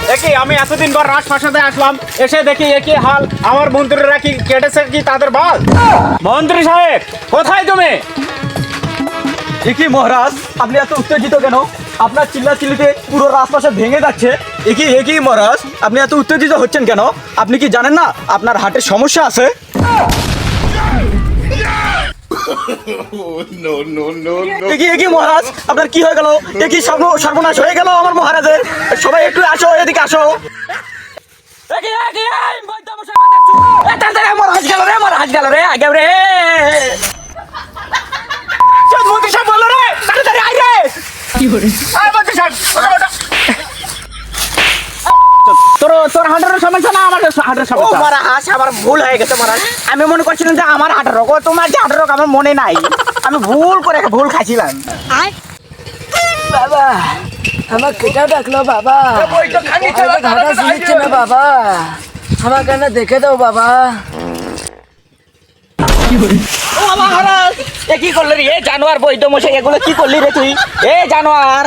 দেখি আমি এতদিন পর রাজপ্রাসাদে আসলাম, এসে দেখি একই হাল। আমার মন্ত্রীরা কি কেটেছে কি তাদের বাল? মন্ত্রী সাহেব কোথায় তুমি? কি মহারাজ, আপনি এত উত্তেজিত কেন? আপনার চিল্লাচিল্লিতে পুরো রাজপ্রাসাদ ভেঙে যাচ্ছে। একই মহারাজ, আপনি এত উত্তেজিত হচ্ছেন কেন? আপনি কি জানেন না আপনার হার্টের সমস্যা আছে? একই মহারাজ, আপনার কি হয়ে গেল? একই সর্বনাশ হয়ে গেল আমার মহারাজের। সবাই একটু আসো, এদিকে আসো। তোর হাঁটার সমস্যা না আমার হাঁটার সমস্যা? মহারাজ আমার ভুল হয়ে গেছে মহারাজ। আমি মনে করছিলাম যে আমার হাঁটার রোগ, তোমার যে হাঁটার রোগ আমার মনে নাই। আমি ভুল খাইছিলাম। বাবা আমার কেটা ডাকলো বাবা, ঘাটা শুনিচ্ছে না বাবা, আমার কেন দেখে দাও বাবা। ও মহারাজ, এ কি করলি রে? জানোয়ার বৈদ্য মশাই, এগুলো কি করলি রে তুই? এ জানোয়ার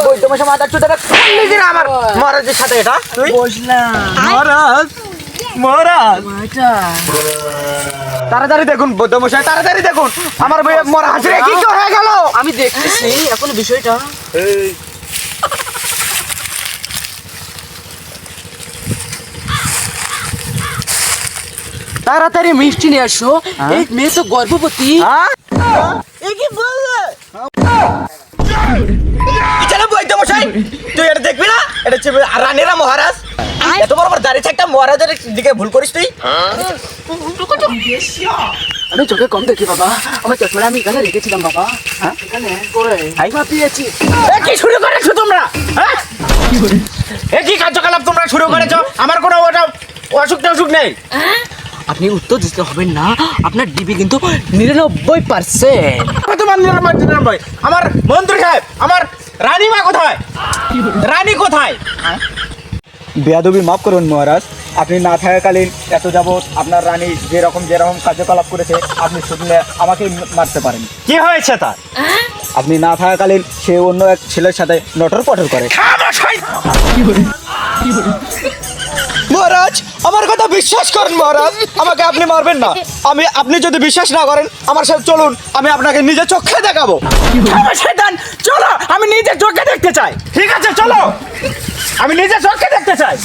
বৈদ্য মশাই, মাথার চুদাটা করলি যে আমার মহারাজের সাথে এটা তুই? বসলাম মহারাজ মাটা। তাড়াতাড়ি দেখুন বৈদ্য মশাই, তাড়াতাড়ি দেখুন আমার মহারাজ কি হয়ে গেল। আমি দেখতেছি এখন বিষয়টা। তাড়াতাড়ি মিষ্টি নিয়ে আসো, এই মেয়ে তো গর্ভবতী। কি বললে? চলো বৈদ্য মশাই, তুই এটা দেখবি না? এটা হচ্ছে রানীরা মহারাজ। এত বড় বড় দাঁড়িয়ে একটা মহারাজের দিকে ভুল করিস তুই। আমি চোখে কম দেখি বাবা, আমার চশমাটা আমি এখানে রেখেছিলাম বাবা। হ্যাঁ এখানে করে পেয়েছি। কি শুরু করেছো তোমরা? হ্যাঁ কি কার্যকলাপ তোমরা শুরু করেছো? আমার কোনো ওটা অসুখ নেই। আপনি উত্তর দিতে হবেন না, আপনার ডিবি কিন্তু 99%। তোমার 99। আমার মন্ত্রী সাহেব, আমার রানীমা কোথায়? রানী কোথায়? বেয়াদবি মাফ করুন মহারাজ, আপনি না থাকাকালীন এত যাবৎ আপনার রানী যেরকম কার্যকলাপ করেছে আপনি শুনলে আমাকে মারতে পারেন। কি হয়েছে তার? আপনি না থাকাকালীন সে অন্য এক ছেলের সাথে নটর পটর করে। মহারাজ আমার কথা বিশ্বাস করেন মহারাজ, আমাকে আপনি মারবেন না। আপনি যদি বিশ্বাস না করেন আমার সাথে চলুন, আমি আপনাকে নিজের চোখে দেখাবো। শয়তান, চলো, আমি নিজের চোখে দেখতে চাই। ঠিক আছে চলো, আমি নিজে চোখে দেখতে চাই।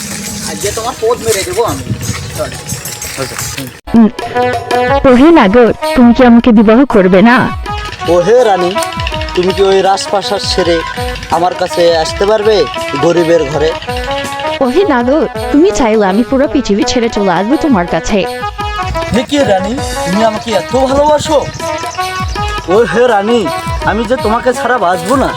আজকে তোমার পোদ মেরে দেবো আমি। ওহে নাগর, তুমি কি আমাকে বিবাহ করবে না? ও হে রানী, তুমি কি ওই রাজপ্রাসাদ ছেড়ে আমার কাছে আসতে পারবে গরিবের ঘরে? ওহে নাগর, তুমি চাইলে আমি পুরো পৃথিবী ছেড়ে চলে আসবো তোমার কাছে। কি রানী, তুমি আমাকে এত ভালোবাসো? ও হে রানী, আমি যে তোমাকে ছাড়া বাঁচবো না।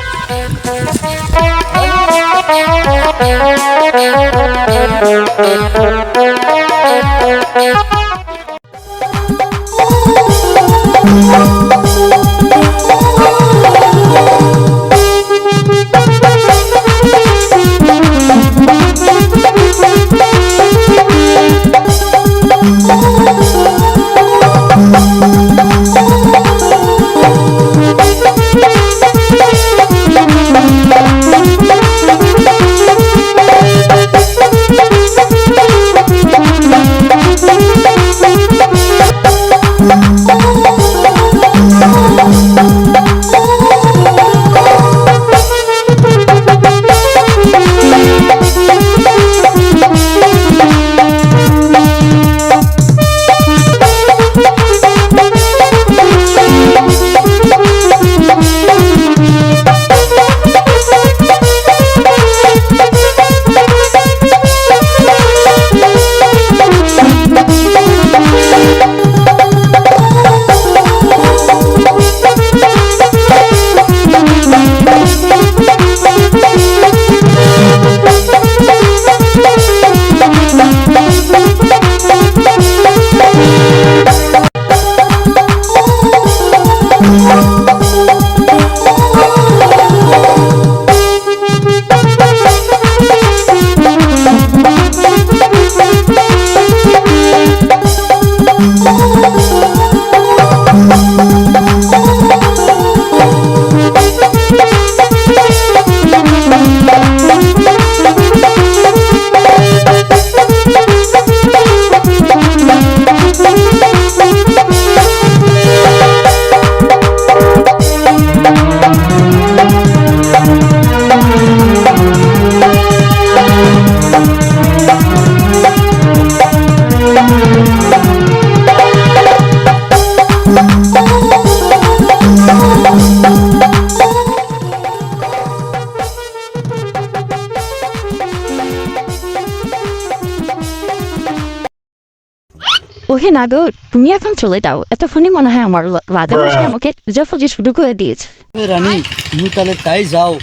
হে নাদর, তুমি এখন চলে যাও। এতক্ষণই মনে হয় আমার রাজা মশাই আমাকে জফজি শুরু করে দিয়েছে। রানী তুমি তাহলে তাই যাও,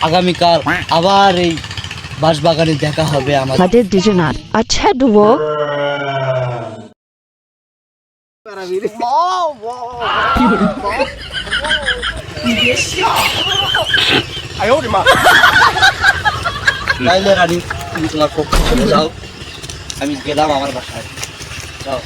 আগামীকাল আবার এই বাঁশবাগানে দেখা হবে আমাদের। আমাদের দুজনার। আচ্ছা ডুবো। তাইলে রানী তুমি তোমার পক্ষে চলে যাও, আমি গেলাম আমার বাসায়। যাও।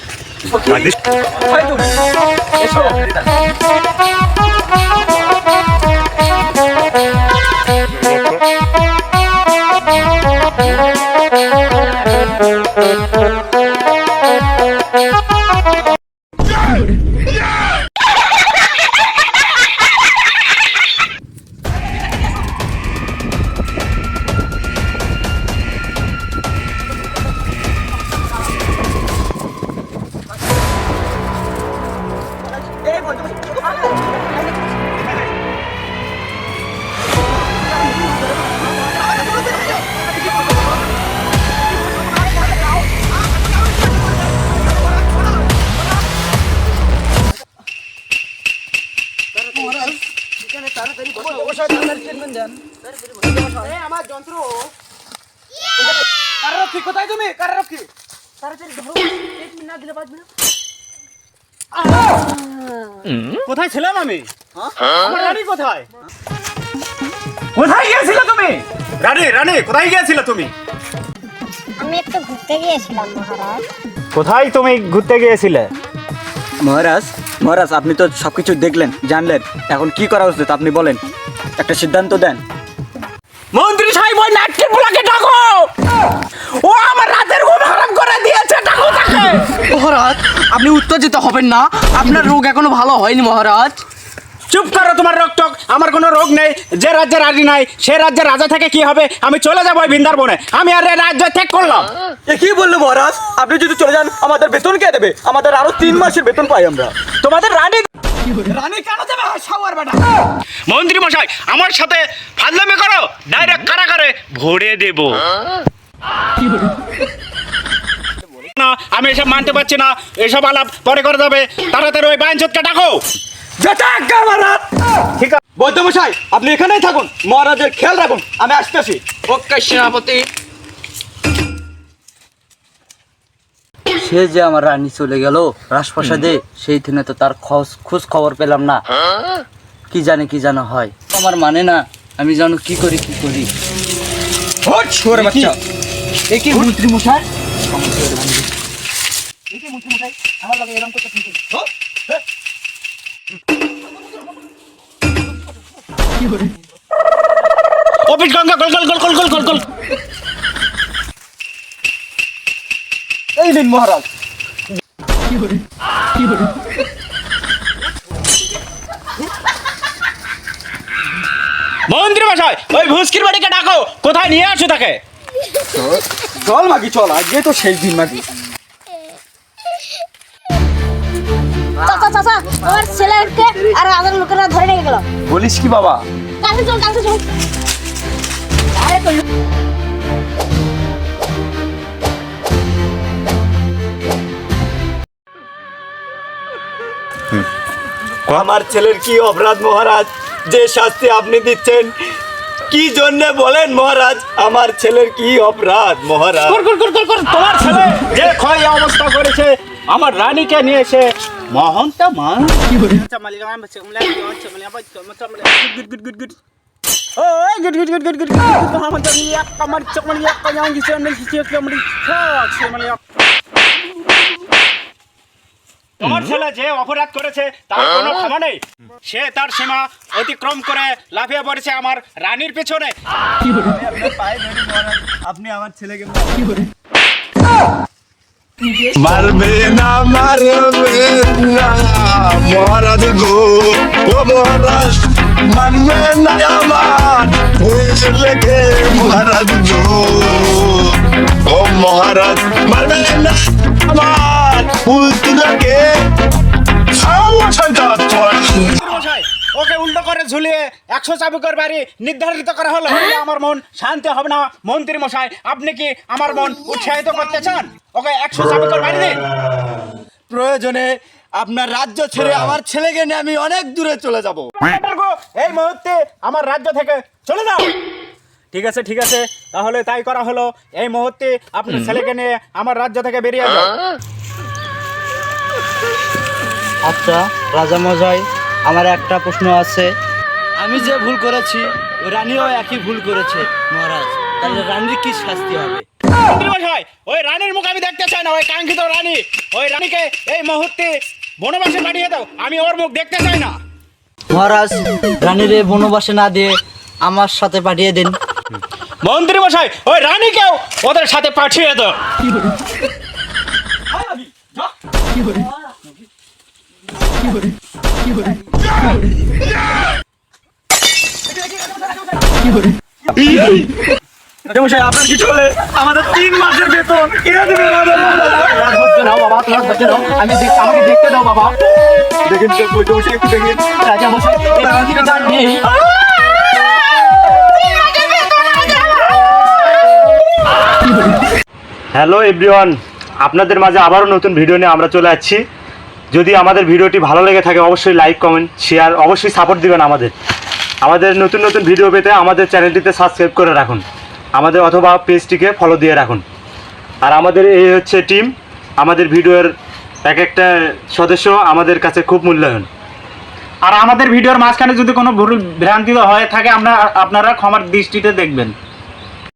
আমার যন্ত্র কারারক্ষী কোথায় তুমি? কারারক্ষী কোথায় ছিলাম আমি? আমার রানী কোথায়? কোথায় গিয়েছিলে তুমি? রানী রানী কোথায় গিয়েছিলে তুমি? আমি একটু ঘুরতে গিয়েছিলাম মহারাজ। কোথায় তুমি ঘুরতে গিয়েছিলে? মহারাজ, মহারাজ আপনি তো সবকিছু দেখলেন, জানলেন, এখন কি করা উচিত আপনি বলেন, একটা সিদ্ধান্ত দেন। মন্ত্রী সাহেব ওই নাটকের পোলাকে ডাকো, ও আমার রাতের ঘুম হারাম করে দিয়েছে, ডাকো তাকে। মহারাজ আপনি উত্তেজিত হবেন না, আপনার রোগ এখনো ভালো হয়নি মহারাজ। চুপ করো, তোমার রোগ টক, আমার কোনো রোগ নেই। যে রাজ্যে রানী নাই সে রাজ্যের রাজা থেকে কি হবে? আমি চলে যাবো ওই বৃন্দাবনে। আমি আর এই রাজ্য ত্যাগ করলাম। এ কি বললো মহারাজ? আপনি যদি চলে যান আমাদের বেতন কে দেবে? আমাদের আরো 3 মাসের বেতন পাই আমরা। তোমাদের রানী রানী কেন যাবে সাওয়ার বেটা? মন্ত্রী মশাই আমার সাথে ফাজলামি করো, ডাইরেক্ট কারাগারে ভরে দেব। না আমি এসব মানতে পারছি না, এসব আলাপ পরে করে যাবে। তাড়াতাড়ি ওই বাইনচোদকে ডাকো। ঠিক আছে বৈদ্যমশাই, আপনি এখানেই থাকুন, মহারাজের খেয়াল রাখুন, আমি আসতেছি। ওকে সেনাপতি। সে যে আমার রানী চলে গেল রাজপ্রাসাদে, সেই দিনে তো তার খোঁজ খবর পেলাম না। কি জানে হয়, আমার মানে না, আমি জানো কি করি। শুয়োরের বাচ্চা। এ কি মন্ত্রী মশাই? অফিস গঙ্গা গোল গোল গোল গোল গোল গোল গোল। এই নিন মহারাজ। মন্ত্রী মশাই ওই ভুস্কির বাড়িকে ডাকো, কোথায় নিয়ে আসো তাকে? চল মাগি চল, আজকে তো সেই দিন মাগি। চাচা চাচা আমার ছেলেকে আর রাজার লোকেরা ধরে নিয়ে গেল। বলিস কি বাবা? কাছে চল আরে তো আমার ছেলের কি অপরাধ মহারাজ, যে শাস্তি আপনি দিচ্ছেন? কি জন্য বলেন মহারাজ, আমার ছেলের কি অপরাধ মহারাজ? তোমার ছেলে যে ক্ষয় অবস্থা করেছে আমার রানীকে নিয়ে এসে মহন্ত মান তোমার ছেলে যে অপরাধ করেছে তার কোনো ক্ষমা নেই। সে তার সীমা অতিক্রম করে লাফিয়ে পড়েছে আমার রানীর পেছনে। আপনি আমার ছেলেকে মারবে না মহারাজ গো, ও মহারাজ মানবে না আমার ছেলেকে মহারাজ গো, ও মহারাজ মারবে না আমার পুত্রকে। মশাই, ওকে উল্টো করে ঝুলিয়ে 100 চাবুকের বাড়ি নির্ধারিত করা হলো। আমার মন শান্তি হবে না। মন্ত্রী মশাই আপনি কি আমার মন উৎসাহিত করতে চান? ওকে 100 চাবুকের বাড়ি দিন। প্রয়োজনে আপনার রাজ্য ছেড়ে আমার ছেলেকে নিয়ে আমি অনেক দূরে চলে যাব। এই মুহূর্তে আমার রাজ্য থেকে চলে যাও। ঠিক আছে, তাহলে তাই করা হলো। এই মুহূর্তে আপনার ছেলেকে নিয়ে আমার রাজ্য থেকে বেরিয়ে যাও। আচ্ছা রাজা মশাই, আমার একটা প্রশ্ন আছে। আমি যে ভুল করেছি ওই রানীও একই ভুল করেছে মহারাজ, তাহলে রানীর কি শাস্তি হবে? মন্ত্রীমশাই, ওই রানীর মুখ আমি দেখতে চাই না। ওই কাঙ্ক্ষিত রানী, ওই রানীকে এই মুহূর্তে বনবাসে পাঠিয়ে দাও। আমি ওর মুখ দেখতে চাই না। মহারাজ, রানীর বনবাসে না দিয়ে আমার সাথে পাঠিয়ে দিন। মন্ত্রীমশাই, ওই রানীকেও ওদের সাথে পাঠিয়ে দাও। রাজামশাই, আপনার কিছু হলে আমাদের 3 মাসের বেতন কেটে দেবেন। আমি আমাকে দেখতে দাও বাবা। দেখেন রাজামশাই, একটু দেখেন। হ্যালো এভরিওয়ান, আপনাদের মাঝে আবারও নতুন ভিডিও নিয়ে আমরা চলে আসছি। যদি আমাদের ভিডিওটি ভালো লেগে থাকে অবশ্যই লাইক, কমেন্ট, শেয়ার, অবশ্যই সাপোর্ট দিবেন আমাদের নতুন নতুন ভিডিও পেতে আমাদের চ্যানেলটিতে সাবস্ক্রাইব করে রাখুন, আমাদের অথবা পেজটিকে ফলো দিয়ে রাখুন। আর আমাদের এই হচ্ছে টিম, আমাদের ভিডিওর এক একটা সদস্য আমাদের কাছে খুব মূল্যায়ন। আর আমাদের ভিডিওর মাঝখানে যদি কোনো ভুল ভ্রান্তি হয়ে থাকে আপনারা ক্ষমার দৃষ্টিতে দেখবেন।